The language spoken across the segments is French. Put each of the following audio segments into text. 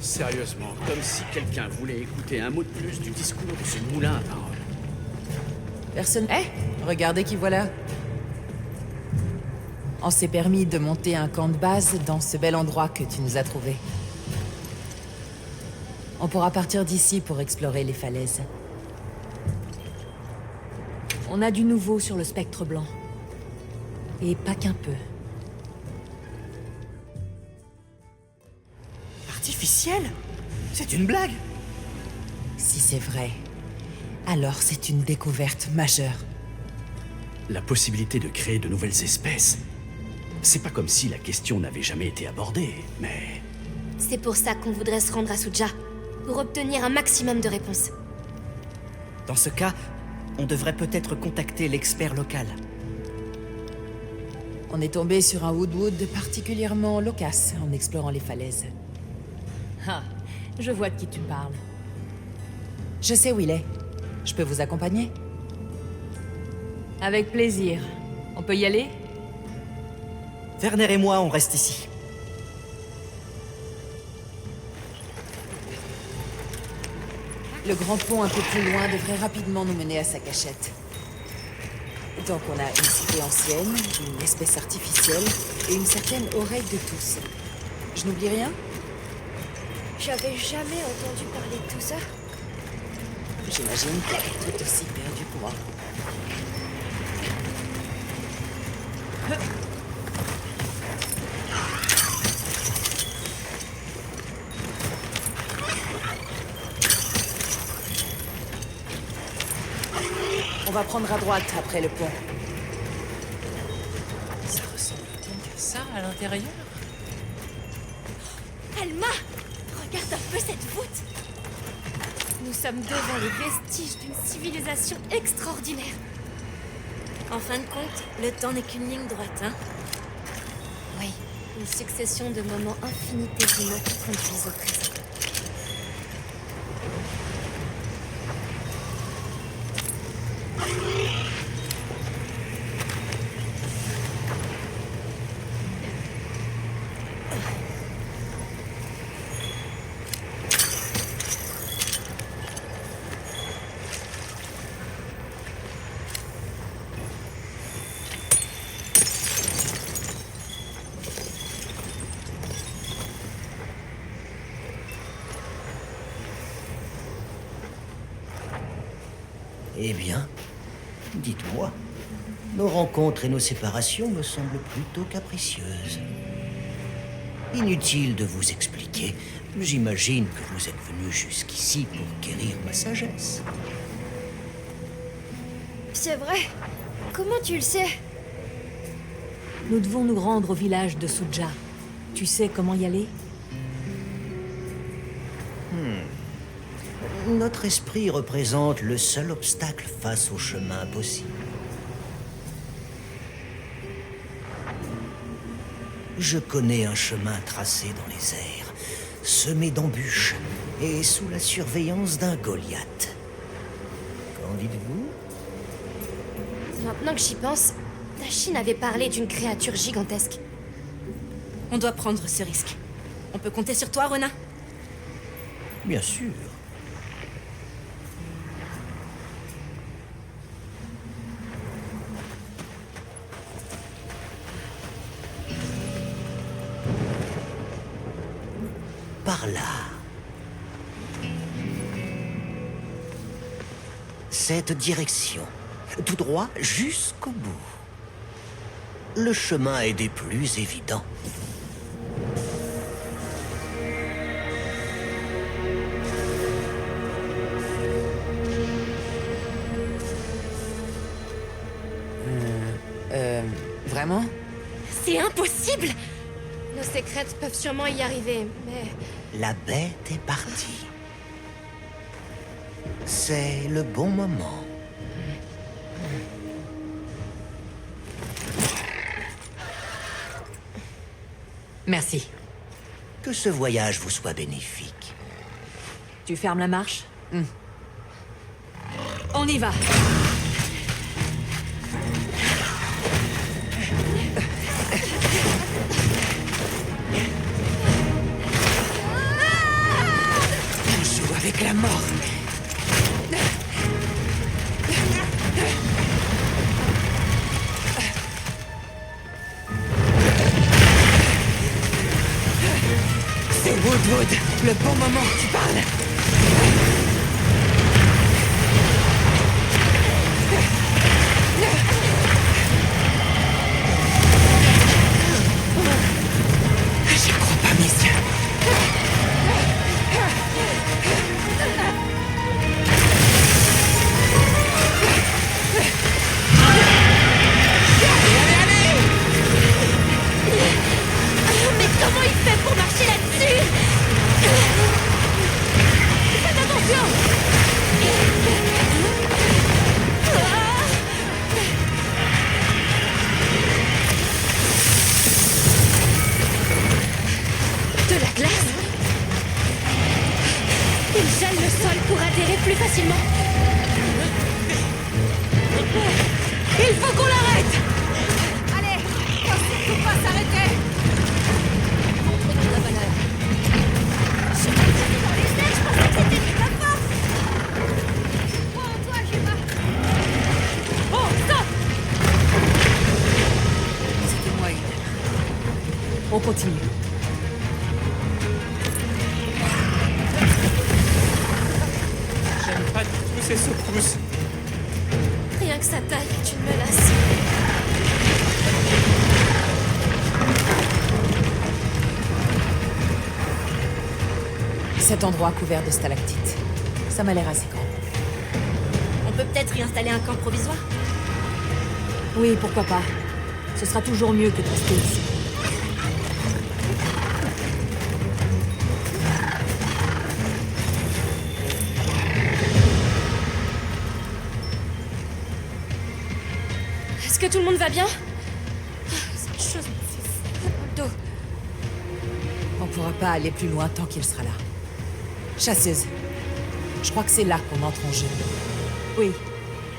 Sérieusement, comme si quelqu'un voulait écouter un mot de plus du discours de ce moulin à paroles. Personne... Regardez qui voilà. On s'est permis de monter un camp de base dans ce bel endroit que tu nous as trouvé. On pourra partir d'ici pour explorer les falaises. On a du nouveau sur le spectre blanc. Et pas qu'un peu. Artificiel? C'est une blague? Si c'est vrai, alors c'est une découverte majeure. La possibilité de créer de nouvelles espèces. C'est pas comme si la question n'avait jamais été abordée, mais... C'est pour ça qu'on voudrait se rendre à Suja, pour obtenir un maximum de réponses. Dans ce cas, on devrait peut-être contacter l'expert local. On est tombé sur un Woodwood particulièrement loquace en explorant les falaises. Ah, je vois de qui tu parles. Je sais où il est. Je peux vous accompagner? Avec plaisir. On peut y aller? Werner et moi, on reste ici. Le grand pont un peu plus loin devrait rapidement nous mener à sa cachette. Donc on a une cité ancienne, une espèce artificielle et une certaine oreille de tous. Je n'oublie rien? J'avais jamais entendu parler de tout ça. J'imagine qu'elle est tout aussi perdue que moi. On va prendre à droite après le pont. Ça ressemble donc à ça à l'intérieur? Alma! Regarde un peu cette voûte! Nous sommes devant les vestiges d'une civilisation extraordinaire. En fin de compte, le temps n'est qu'une ligne droite, hein? Oui, une succession de moments infinitésimaux qui conduisent au présent. Eh bien, dites-moi, nos rencontres et nos séparations me semblent plutôt capricieuses. Inutile de vous expliquer. J'imagine que vous êtes venu jusqu'ici pour guérir ma sagesse. C'est vrai. Comment tu le sais? Nous devons nous rendre au village de Suja. Tu sais comment y aller? Notre esprit représente le seul obstacle face au chemin possible. Je connais un chemin tracé dans les airs, semé d'embûches et sous la surveillance d'un Goliath. Qu'en dites-vous? Maintenant que j'y pense, Tachine avait parlé d'une créature gigantesque. On doit prendre ce risque. On peut compter sur toi, Ronin? Bien sûr. Par là. Cette direction. Tout droit jusqu'au bout. Le chemin est des plus évidents. Vraiment? C'est impossible! Nos secrètes peuvent sûrement y arriver, mais... La bête est partie. C'est le bon moment. Merci. Que ce voyage vous soit bénéfique. Tu fermes la marche? On y va! On joue avec la mort. C'est Woodwood, le bon moment que tu parles. J'y crois pas, mes yeux. Mais comment il fait pour marcher là-dessus? Faites attention! De la glace? Il gèle le sol pour adhérer plus facilement. Il faut qu'on l'arrête! Allez, faut surtout pas s'arrêter! Montre-nous ta valeur. Je m'ai dit dans les airs, je pensais que c'était de la force! Oh, toi, Juma! Oh, stop! C'était moi, Eden. On continue. J'aime pas du tout ces secousses. Rien que sa taille est une menace. Cet endroit couvert de stalactites. Ça m'a l'air assez grand. On peut peut-être y installer un camp provisoire? Oui, pourquoi pas. Ce sera toujours mieux que de rester ici. Est-ce que tout le monde va bien? Cette chose me fait dans le dos. On pourra pas aller plus loin tant qu'il sera là. Chasseuse. Je crois que c'est là qu'on entre en jeu. Oui.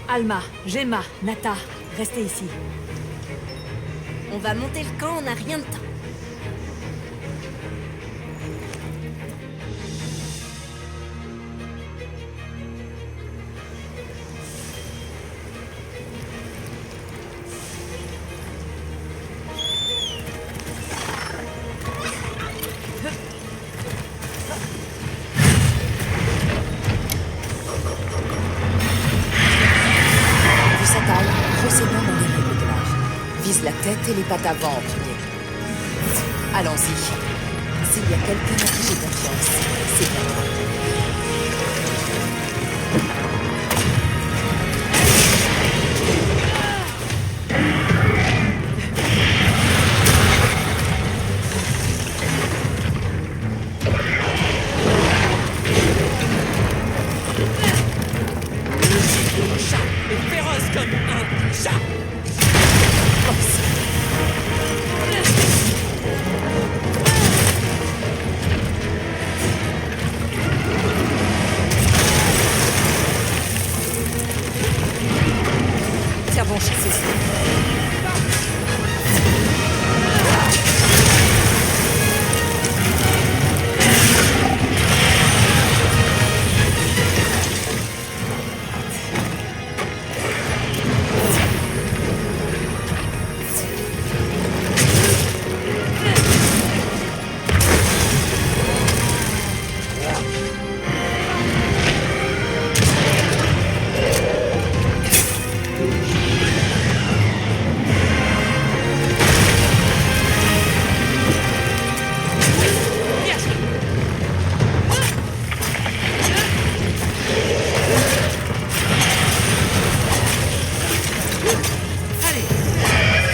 Alma, Gemma, Nata, restez ici. On va monter le camp, on n'a rien de temps. Vu sa taille, procédons dans les règles de l'art. Vise la tête et les pattes avant en premier. Allons-y. S'il y a quelqu'un à qui j'ai confiance, c'est bien moi. Féroce comme un chat. Tiens bon, chez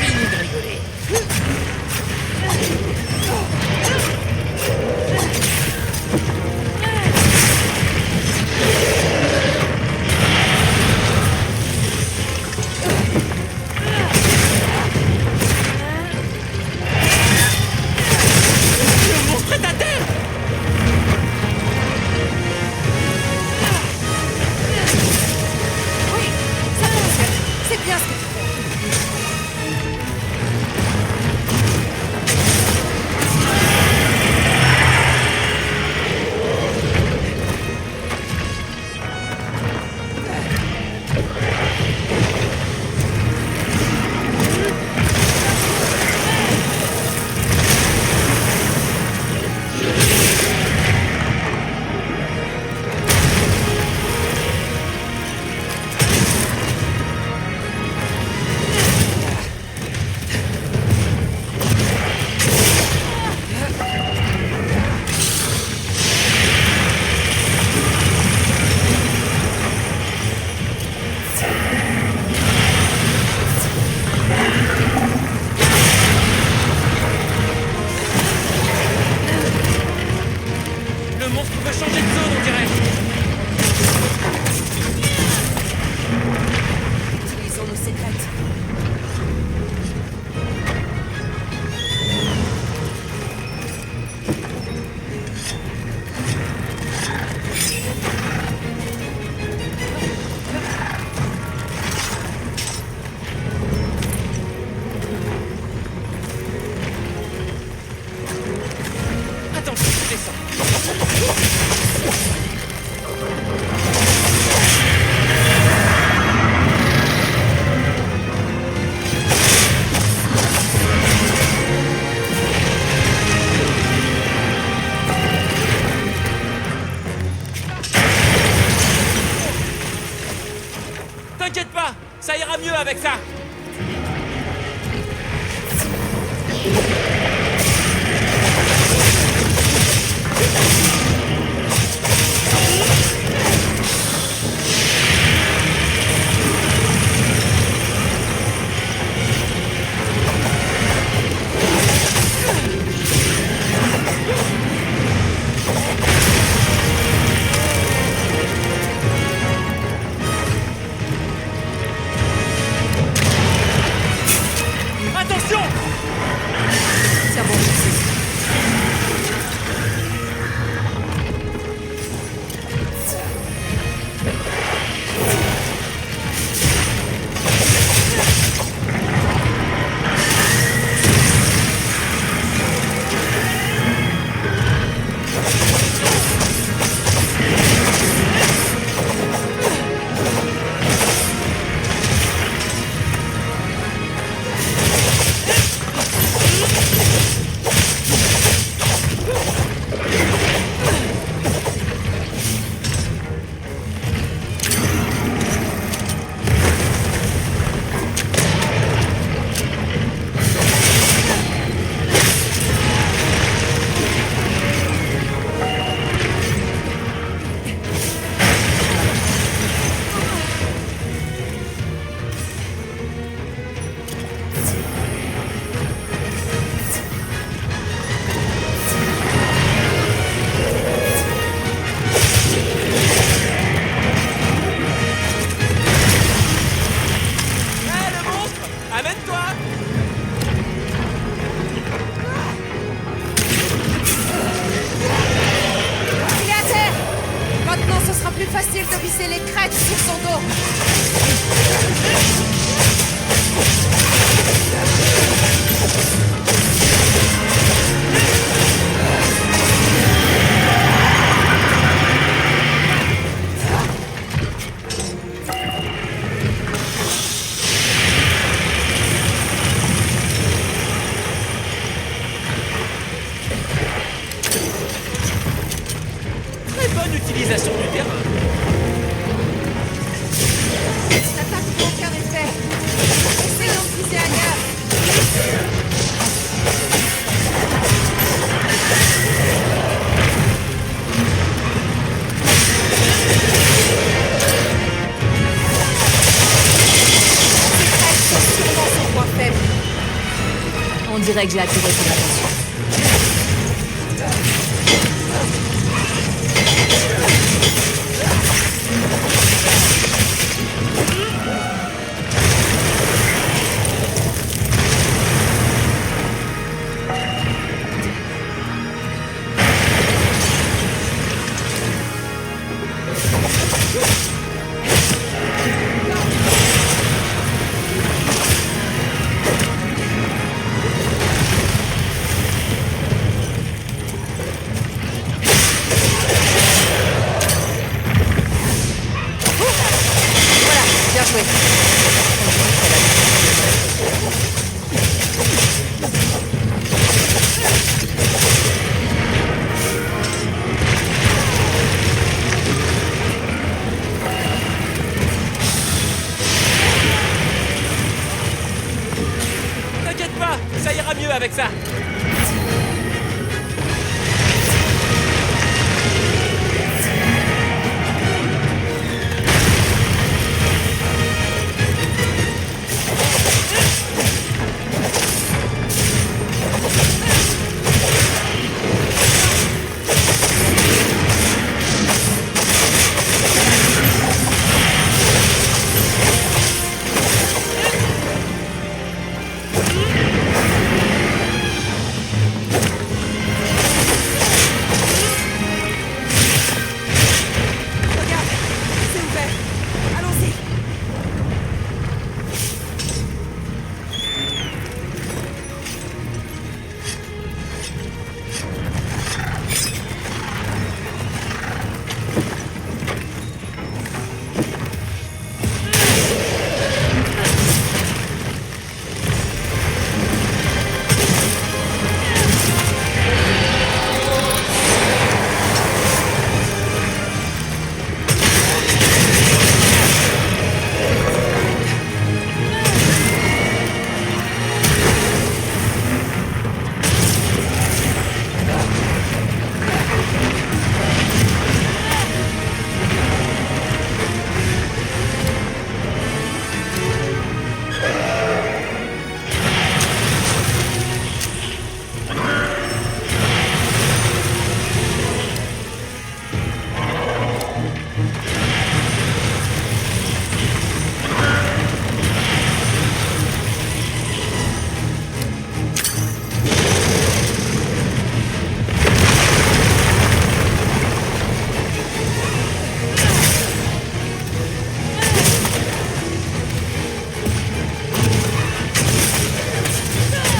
Fini de rigoler. Le monstre est à terre. Oui, ça fonctionne. C'est bien ce que tu fais. Le monstre veut changer de zone, on dirait. Utilisons nos secrètes. Attends, je descends. T'inquiète pas, ça ira mieux avec ça. secrète sur son dos. Très bonne utilisation du terrain. L'attaque n'a aucun effet. Essayons de viser ailleurs. Secrète, c'est sûrement son point faible. On dirait que j'ai attiré son attention. Voilà, bien joué. T'inquiète pas, ça ira mieux avec ça. Regarde, c'est ouvert. Allons-y.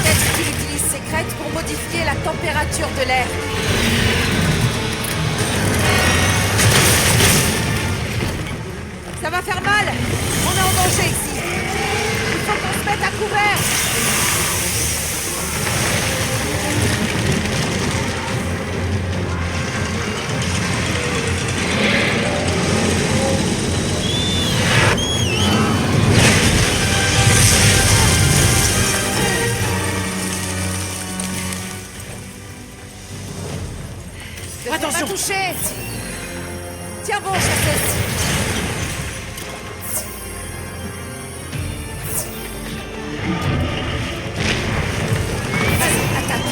Peut-être qu'il utilise secrète pour modifier la température de l'air. Ça va faire mal. On est en danger ici. Il faut qu'on se mette à couvert. Attention. Touché. Tiens bon, chasseuse. Vas-y, attaque.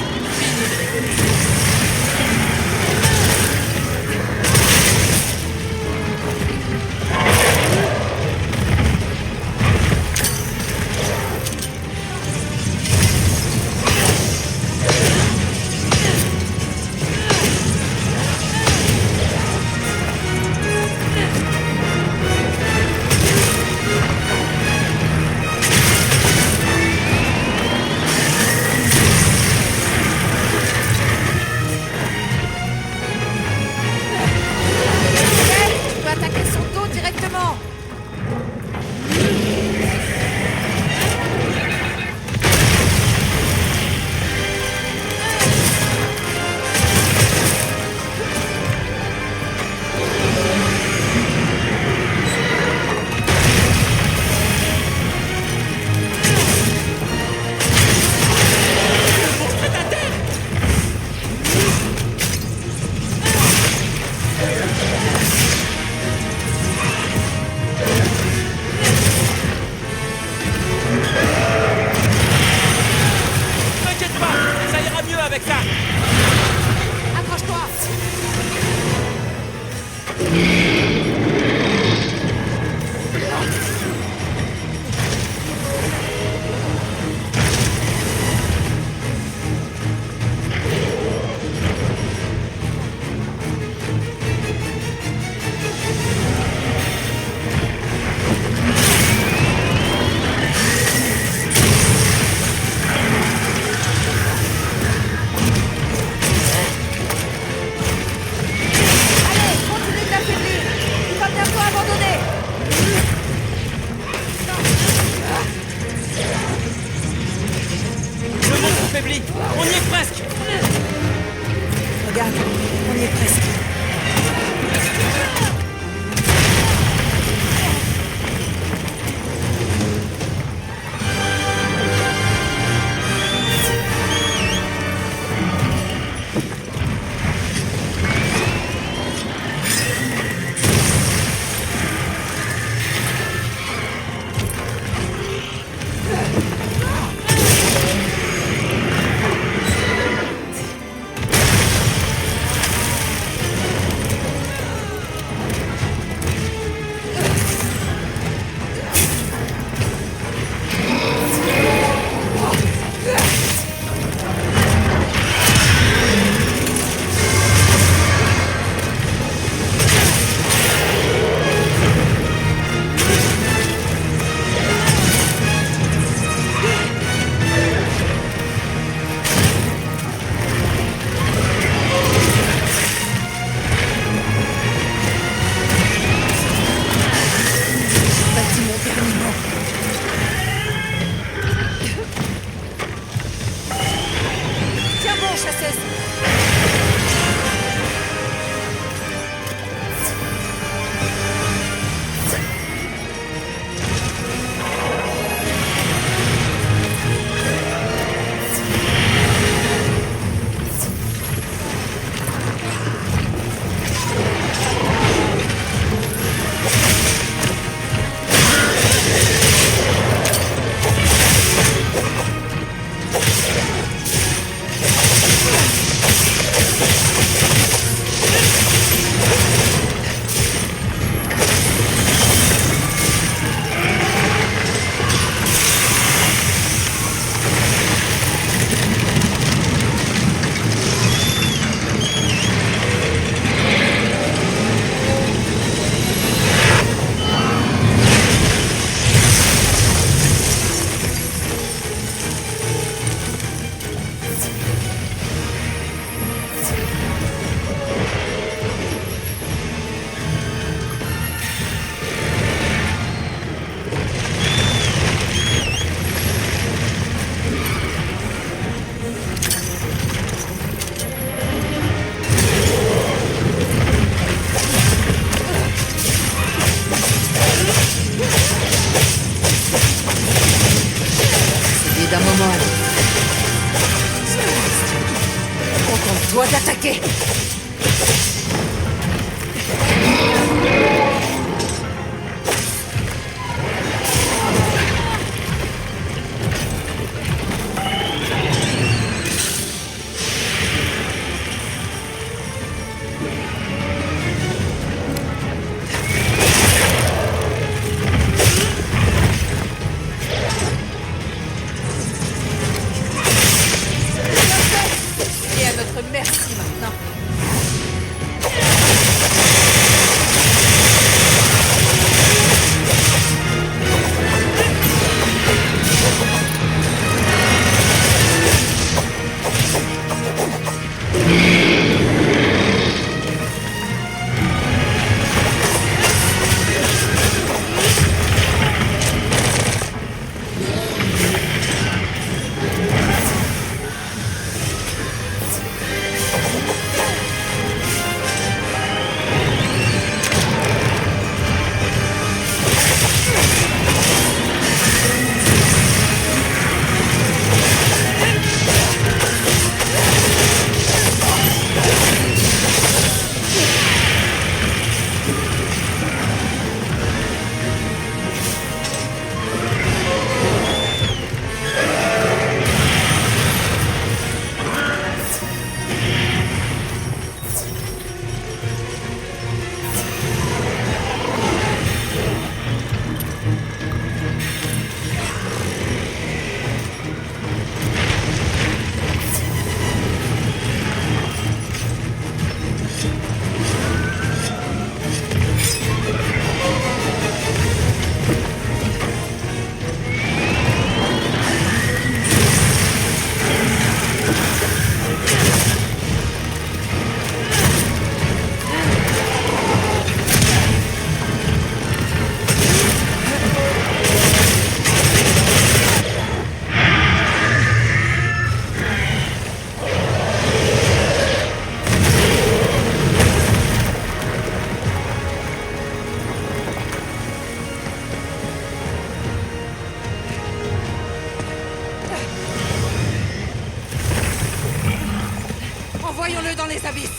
les abysses.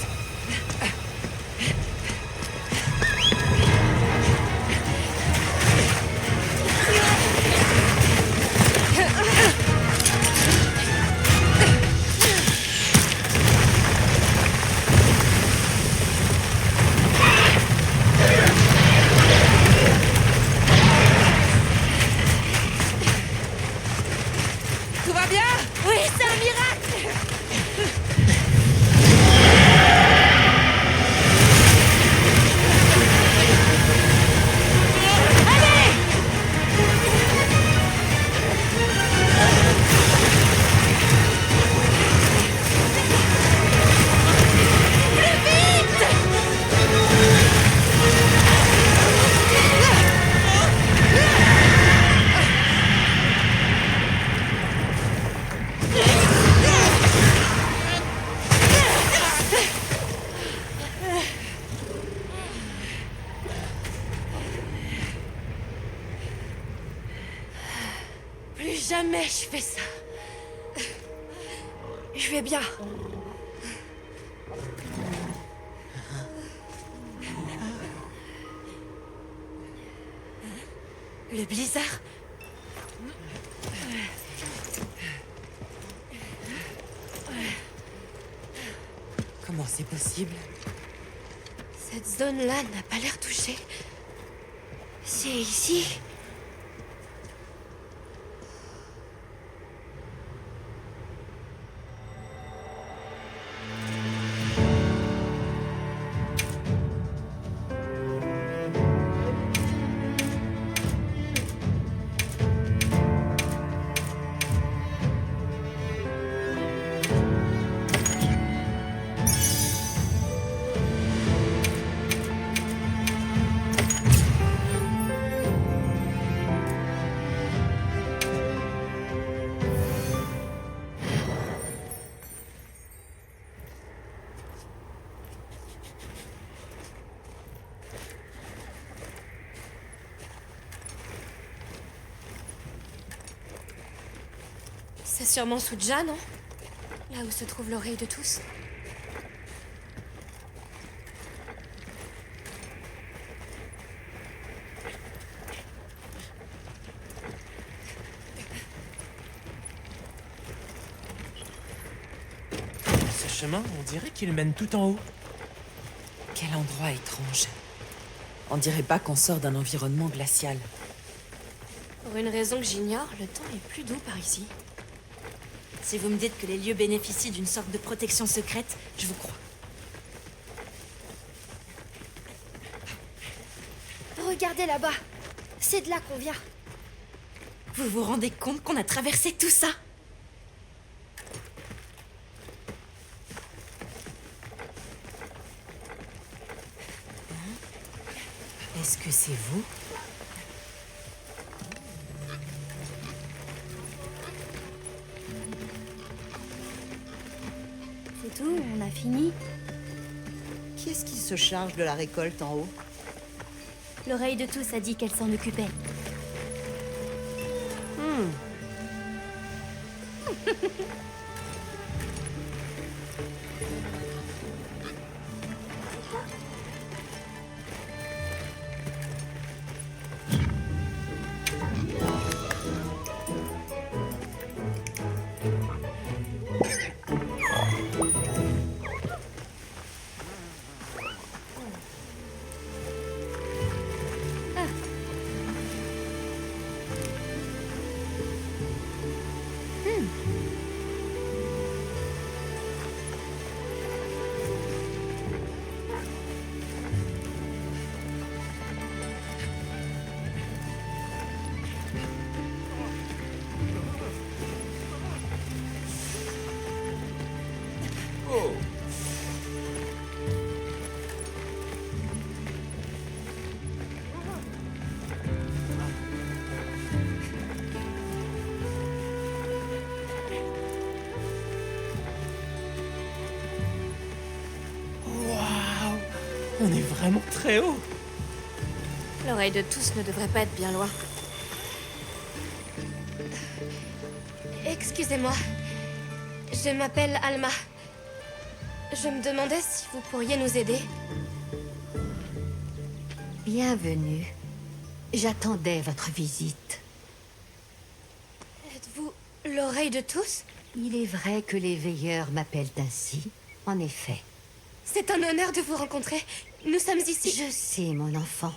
Tout va bien? Oui, c'est un miracle! Plus jamais je fais ça. Je vais bien. Le blizzard? Comment c'est possible? Cette zone-là n'a pas l'air touchée. C'est ici. C'est sûrement Suja, non? Là où se trouve l'oreille de tous. Ce chemin, on dirait qu'il mène tout en haut. Quel endroit étrange. On dirait pas qu'on sort d'un environnement glacial. Pour une raison que j'ignore, le temps est plus doux par ici. Si vous me dites que les lieux bénéficient d'une sorte de protection secrète, je vous crois. Regardez là-bas. C'est de là qu'on vient. Vous vous rendez compte qu'on a traversé tout ça? Est-ce que c'est vous? C'est tout, on a fini. Qui est-ce qui se charge de la récolte en haut? L'oreille de tous a dit qu'elle s'en occupait. On est vraiment très haut. L'oreille de tous ne devrait pas être bien loin. Excusez-moi. Je m'appelle Alma. Je me demandais si vous pourriez nous aider. Bienvenue. J'attendais votre visite. Êtes-vous l'oreille de tous? Il est vrai que les veilleurs m'appellent ainsi, en effet. C'est un honneur de vous rencontrer. Nous sommes ici. Je sais, mon enfant.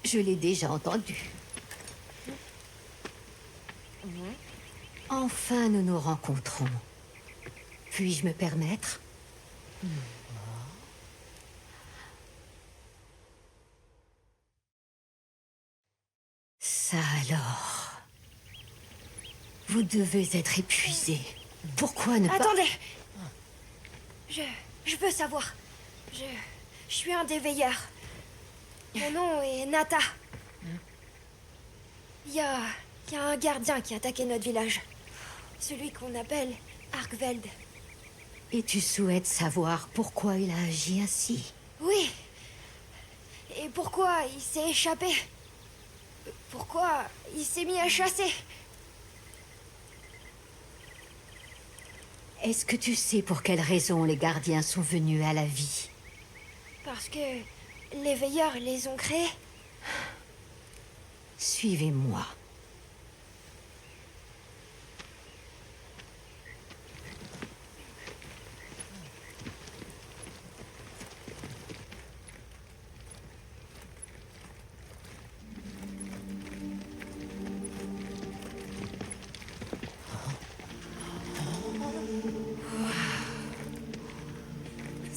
Je l'ai déjà entendu. Enfin, nous nous rencontrons. Puis-je me permettre? Ça alors. Vous devez être épuisé. Pourquoi ne pas... Attendez. Je veux savoir. Je suis un des veilleurs. Mon nom est Nata. Il y a un gardien qui a attaqué notre village. Celui qu'on appelle Arkveld. Et tu souhaites savoir pourquoi il a agi ainsi? Oui. Et pourquoi il s'est échappé? Pourquoi il s'est mis à chasser? Est-ce que tu sais pour quelle raison les gardiens sont venus à la vie? Parce que les veilleurs les ont créés. Suivez-moi.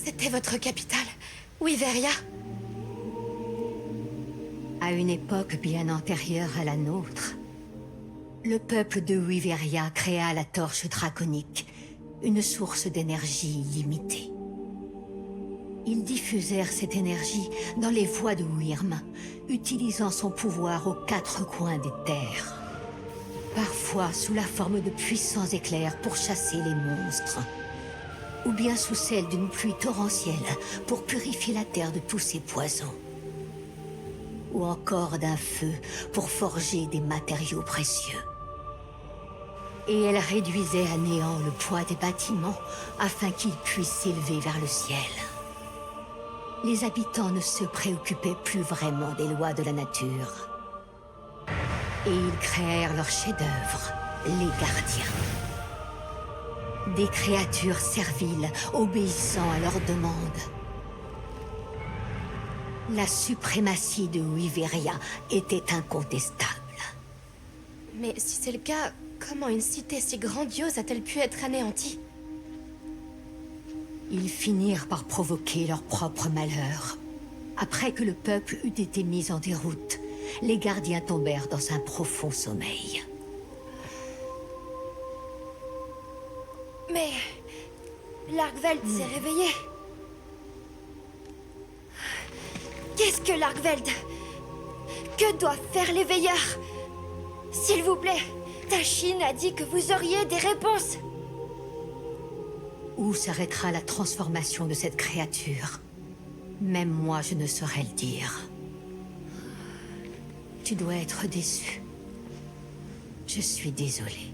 C'était votre capitale, Wyveria. À une époque bien antérieure à la nôtre, le peuple de Wyveria créa la torche draconique, une source d'énergie illimitée. Ils diffusèrent cette énergie dans les voies de Wyrm, utilisant son pouvoir aux quatre coins des terres. Parfois sous la forme de puissants éclairs pour chasser les monstres, ou bien sous celle d'une pluie torrentielle pour purifier la terre de tous ses poisons. Ou encore d'un feu pour forger des matériaux précieux. Et elle réduisait à néant le poids des bâtiments afin qu'ils puissent s'élever vers le ciel. Les habitants ne se préoccupaient plus vraiment des lois de la nature. Et ils créèrent leur chef-d'œuvre, les gardiens. Des créatures serviles, obéissant à leurs demandes. La suprématie de Wyveria était incontestable. Mais si c'est le cas, comment une cité si grandiose a-t-elle pu être anéantie? Ils finirent par provoquer leur propre malheur. Après que le peuple eut été mis en déroute, les gardiens tombèrent dans un profond sommeil. Mais l'Arkveld s'est réveillé. Qu'est-ce que l'Arkveld? Que doivent faire les veilleurs? S'il vous plaît, Tashin a dit que vous auriez des réponses. Où s'arrêtera la transformation de cette créature? Même moi, je ne saurais le dire. Tu dois être déçu. Je suis désolée.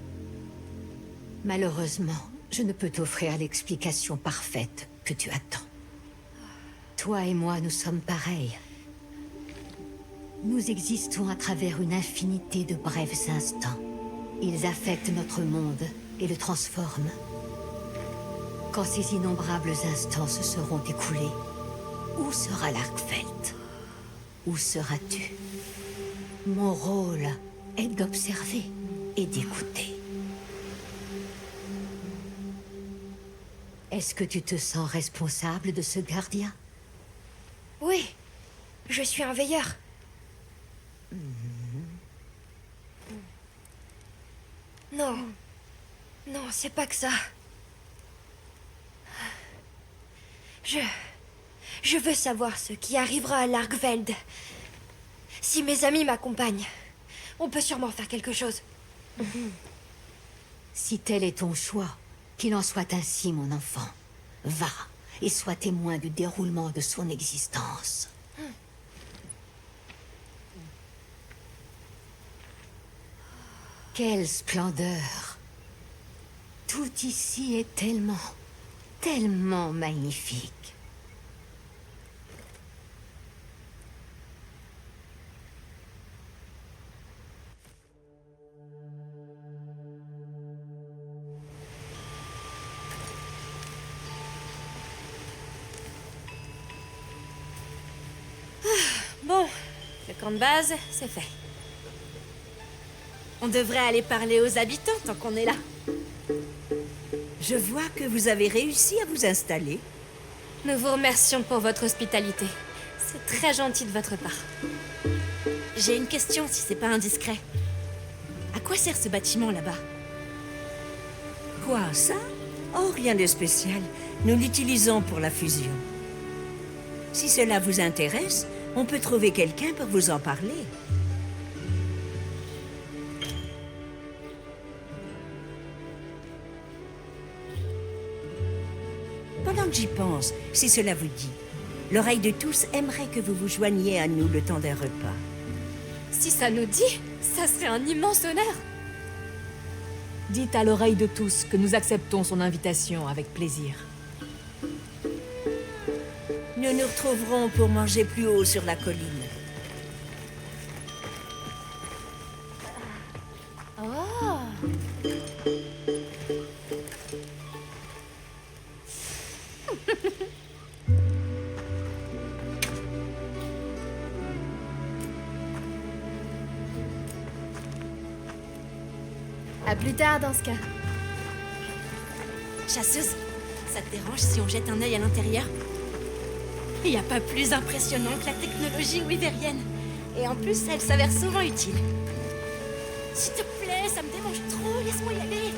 Malheureusement, je ne peux t'offrir l'explication parfaite que tu attends. Toi et moi, nous sommes pareils. Nous existons à travers une infinité de brefs instants. Ils affectent notre monde et le transforment. Quand ces innombrables instants se seront écoulés, où sera l'Arkveld? Où seras-tu? Mon rôle est d'observer et d'écouter. Est-ce que tu te sens responsable de ce gardien? Oui, je suis un veilleur. Non. Non, c'est pas que ça. Je veux savoir ce qui arrivera à l'Arkveld. Si mes amis m'accompagnent, on peut sûrement faire quelque chose. Si tel est ton choix, qu'il en soit ainsi, mon enfant. Va et sois témoin du déroulement de son existence. Quelle splendeur! Tout ici est tellement tellement magnifique. Bon, le camp de base, c'est fait. On devrait aller parler aux habitants tant qu'on est là. Je vois que vous avez réussi à vous installer. Nous vous remercions pour votre hospitalité. C'est très gentil de votre part. J'ai une question si c'est pas indiscret. À quoi sert ce bâtiment là-bas? Quoi, ça? Oh, rien de spécial. Nous l'utilisons pour la fusion. Si cela vous intéresse, on peut trouver quelqu'un pour vous en parler. Pendant que j'y pense, si cela vous dit, l'oreille de tous aimerait que vous vous joigniez à nous le temps d'un repas. Si ça nous dit, ça serait un immense honneur. Dites à l'oreille de tous que nous acceptons son invitation avec plaisir. Nous nous retrouverons pour manger plus haut sur la colline. Oh! À plus tard dans ce cas. Chasseuse, ça te dérange si on jette un œil à l'intérieur? Il n'y a pas plus impressionnant que la technologie wyverienne. Et en plus, elle s'avère souvent utile. S'il te plaît, ça me dérange trop, laisse-moi y aller.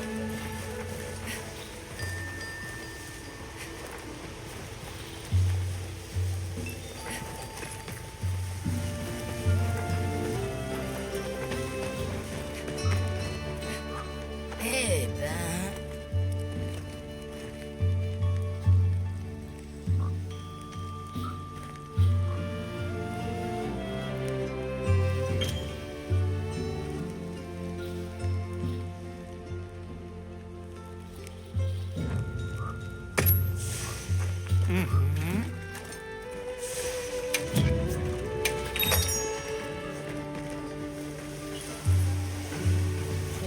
Eh ben...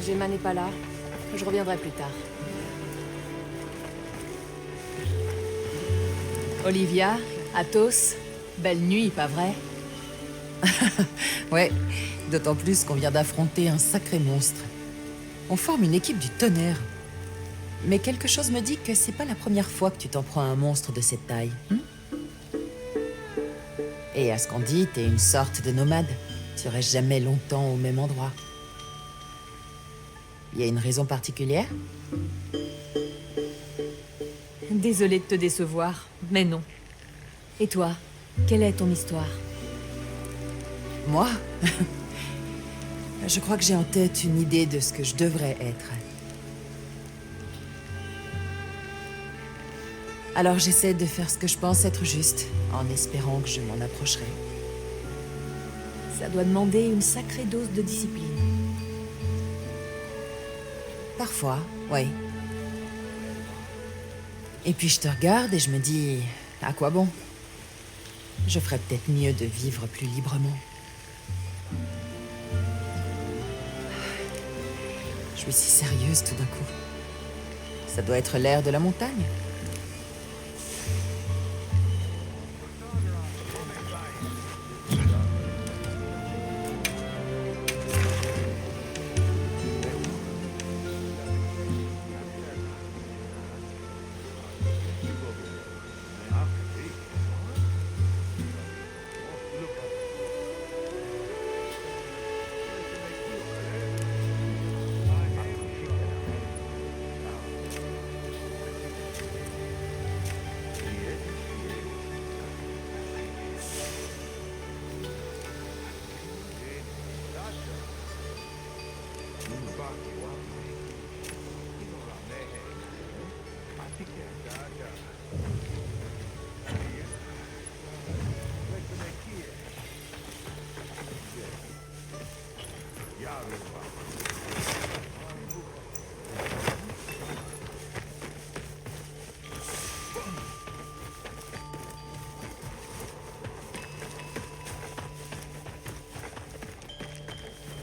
Gemma n'est pas là. Je reviendrai plus tard. Olivia, Athos, belle nuit, pas vrai? Ouais, d'autant plus qu'on vient d'affronter un sacré monstre. On forme une équipe du tonnerre. Mais quelque chose me dit que c'est pas la première fois que tu t'en prends à un monstre de cette taille. Et à ce qu'on dit, t'es une sorte de nomade. Tu restes jamais longtemps au même endroit. Y a une raison particulière? Désolée de te décevoir, mais non. Et toi, quelle est ton histoire? Moi? Je crois que j'ai en tête une idée de ce que je devrais être. Alors j'essaie de faire ce que je pense être juste, en espérant que je m'en approcherai. Ça doit demander une sacrée dose de discipline. Parfois, oui. Et puis je te regarde et je me dis, à quoi bon? Je ferais peut-être mieux de vivre plus librement. Je suis si sérieuse tout d'un coup. Ça doit être l'air de la montagne.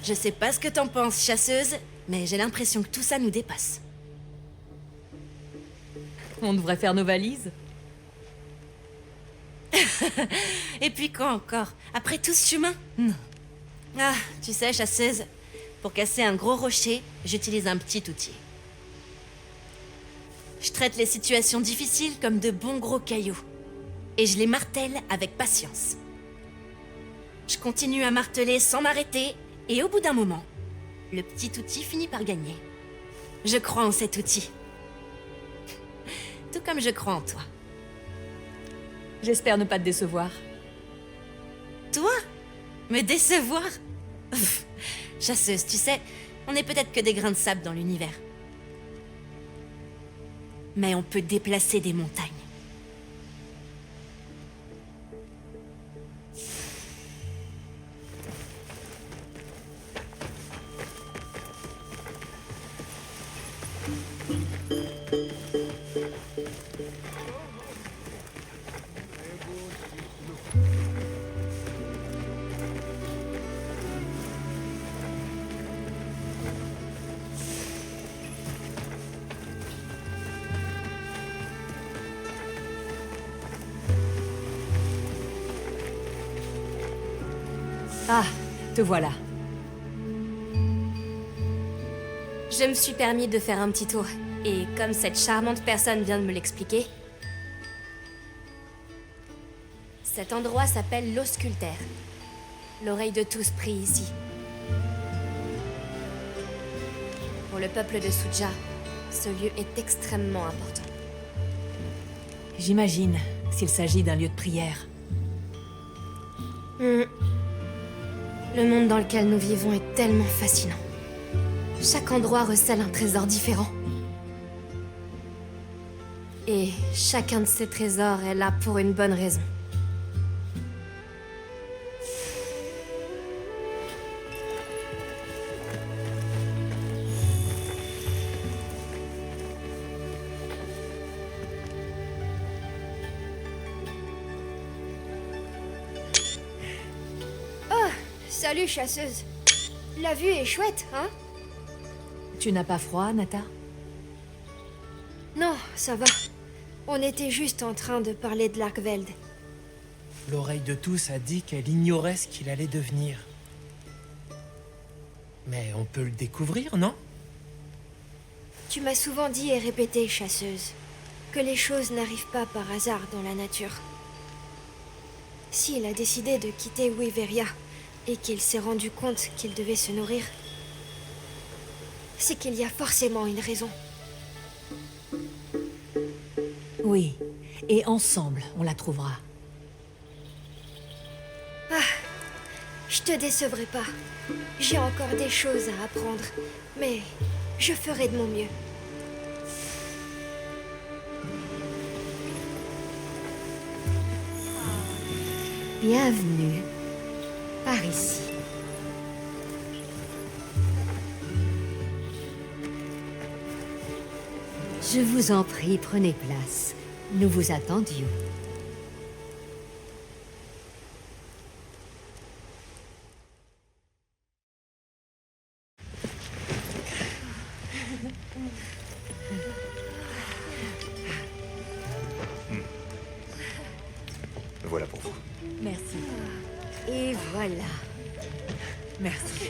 Je sais pas ce que t'en penses, chasseuse, mais j'ai l'impression que tout ça nous dépasse. On devrait faire nos valises. Et puis quoi encore? Après tout ce chemin? Non. Ah, tu sais, chasseuse, pour casser un gros rocher, j'utilise un petit outil. Je traite les situations difficiles comme de bons gros cailloux. Et je les martèle avec patience. Je continue à marteler sans m'arrêter, et au bout d'un moment, le petit outil finit par gagner. Je crois en cet outil. Tout comme je crois en toi. J'espère ne pas te décevoir. Toi? Me décevoir? Pff, chasseuse, tu sais, on n'est peut-être que des grains de sable dans l'univers. Mais on peut déplacer des montagnes. Ah, te voilà. Je me suis permis de faire un petit tour. Et comme cette charmante personne vient de me l'expliquer, cet endroit s'appelle l'Auscultaire. L'oreille de tous prie ici. Pour le peuple de Suja, ce lieu est extrêmement important. J'imagine, s'il s'agit d'un lieu de prière. Le monde dans lequel nous vivons est tellement fascinant. Chaque endroit recèle un trésor différent. Et chacun de ces trésors est là pour une bonne raison. Salut, chasseuse. La vue est chouette, hein? Tu n'as pas froid, Nata? Non, ça va. On était juste en train de parler de l'Arkveld. L'oreille de tous a dit qu'elle ignorait ce qu'il allait devenir. Mais on peut le découvrir, non? Tu m'as souvent dit et répété, chasseuse, que les choses n'arrivent pas par hasard dans la nature. S'il a décidé de quitter Wyveria et qu'il s'est rendu compte qu'il devait se nourrir, c'est qu'il y a forcément une raison. Oui, et ensemble, on la trouvera. Ah, je te décevrai pas. J'ai encore des choses à apprendre, mais je ferai de mon mieux. Bienvenue. Par ici. Je vous en prie, prenez place. Nous vous attendions. Voilà pour vous. Merci. Et voilà. Merci.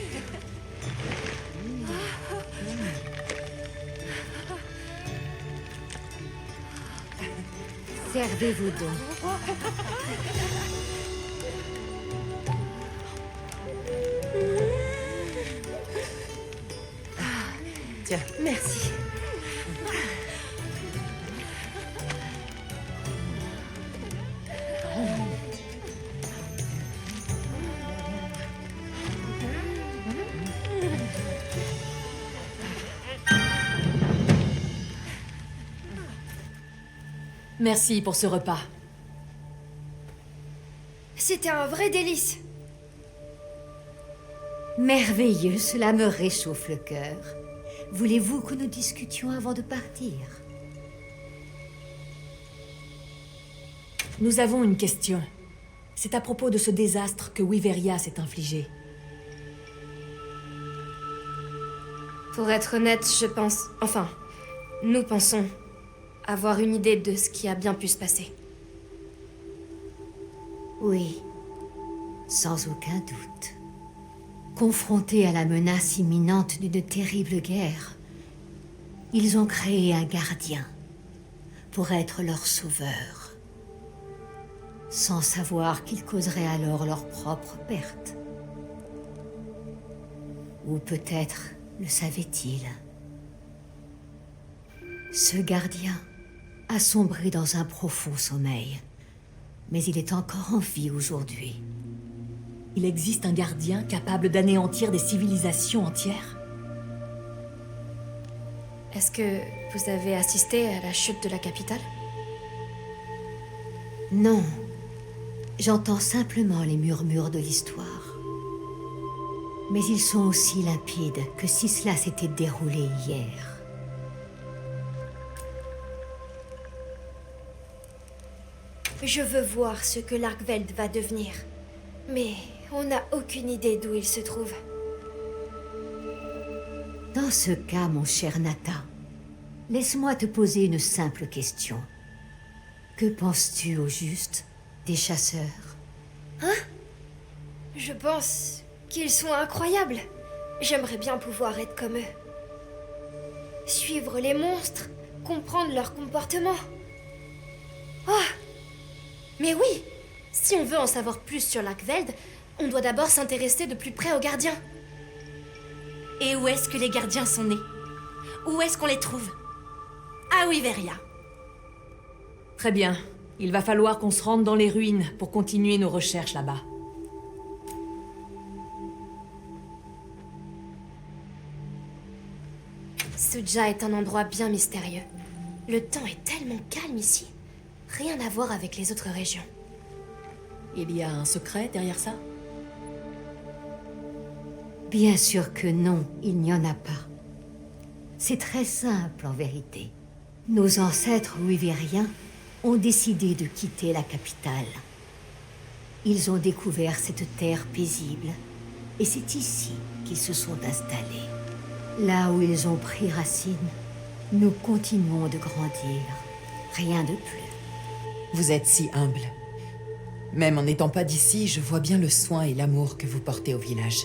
Servez-vous donc. Tiens. Merci. Merci pour ce repas. C'était un vrai délice. Merveilleux, cela me réchauffe le cœur. Voulez-vous que nous discutions avant de partir? Nous avons une question. C'est à propos de ce désastre que Wyveria s'est infligé. Pour être honnête, je pense... Enfin, nous pensons avoir une idée de ce qui a bien pu se passer. Oui, sans aucun doute. Confrontés à la menace imminente d'une terrible guerre, ils ont créé un gardien pour être leur sauveur, sans savoir qu'il causerait alors leur propre perte. Ou peut-être le savait-il. Ce gardien a sombré dans un profond sommeil, mais il est encore en vie aujourd'hui. Il existe un gardien capable d'anéantir des civilisations entières? Est-ce que vous avez assisté à la chute de la capitale? Non. J'entends simplement les murmures de l'histoire. Mais ils sont aussi limpides que si cela s'était déroulé hier. Je veux voir ce que l'Argveld va devenir. Mais on n'a aucune idée d'où il se trouve. Dans ce cas, mon cher Nathan, laisse-moi te poser une simple question. Que penses-tu au juste des chasseurs? Hein? Je pense qu'ils sont incroyables. J'aimerais bien pouvoir être comme eux. Suivre les monstres, comprendre leur comportement. Oh! Mais oui! Si on veut en savoir plus sur l'Argveld, on doit d'abord s'intéresser de plus près aux gardiens. Et où est-ce que les gardiens sont nés? Où est-ce qu'on les trouve? À Wyveria. Très bien. Il va falloir qu'on se rende dans les ruines pour continuer nos recherches là-bas. Suja est un endroit bien mystérieux. Le temps est tellement calme ici. Rien à voir avec les autres régions. Il y a un secret derrière ça? Bien sûr que non, il n'y en a pas. C'est très simple en vérité. Nos ancêtres wyvériens ont décidé de quitter la capitale. Ils ont découvert cette terre paisible, et c'est ici qu'ils se sont installés. Là où ils ont pris racine, nous continuons de grandir. Rien de plus. Vous êtes si humble. Même en n'étant pas d'ici, je vois bien le soin et l'amour que vous portez au village.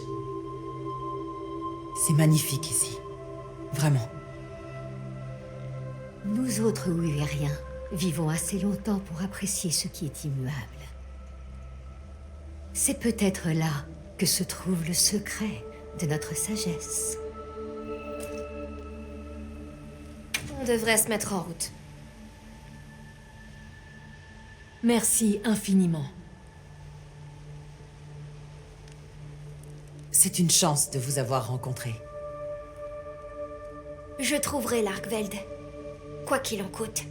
C'est magnifique ici. Vraiment. Nous autres wyvériens vivons assez longtemps pour apprécier ce qui est immuable. C'est peut-être là que se trouve le secret de notre sagesse. On devrait se mettre en route. Merci infiniment. C'est une chance de vous avoir rencontré. Je trouverai l'Argveld, quoi qu'il en coûte.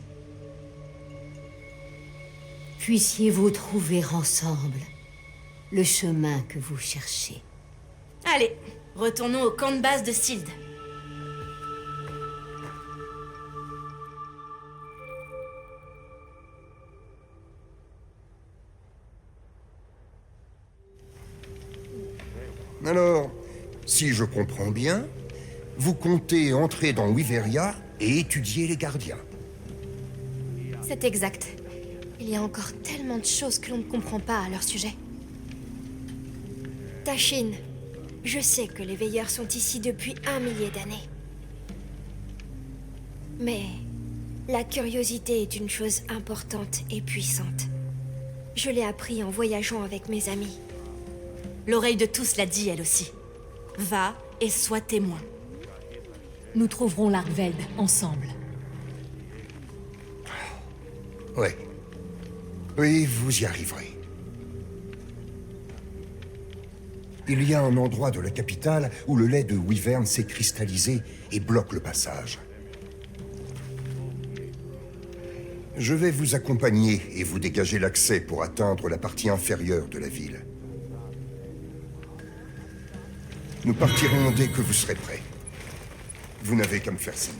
Puissiez-vous trouver ensemble le chemin que vous cherchez. Allez, retournons au camp de base de Sild. Alors, si je comprends bien, vous comptez entrer dans Wyveria et étudier les gardiens. C'est exact. Il y a encore tellement de choses que l'on ne comprend pas à leur sujet. Tashin, je sais que les veilleurs sont ici depuis 1 millier d'années. Mais la curiosité est une chose importante et puissante. Je l'ai appris en voyageant avec mes amis. L'oreille de tous l'a dit, elle aussi. Va et sois témoin. Nous trouverons l'Argveld ensemble. Ouais. Oui, vous y arriverez. Il y a un endroit de la capitale où le lait de Wyvern s'est cristallisé et bloque le passage. Je vais vous accompagner et vous dégager l'accès pour atteindre la partie inférieure de la ville. Nous partirons dès que vous serez prêts. Vous n'avez qu'à me faire signe.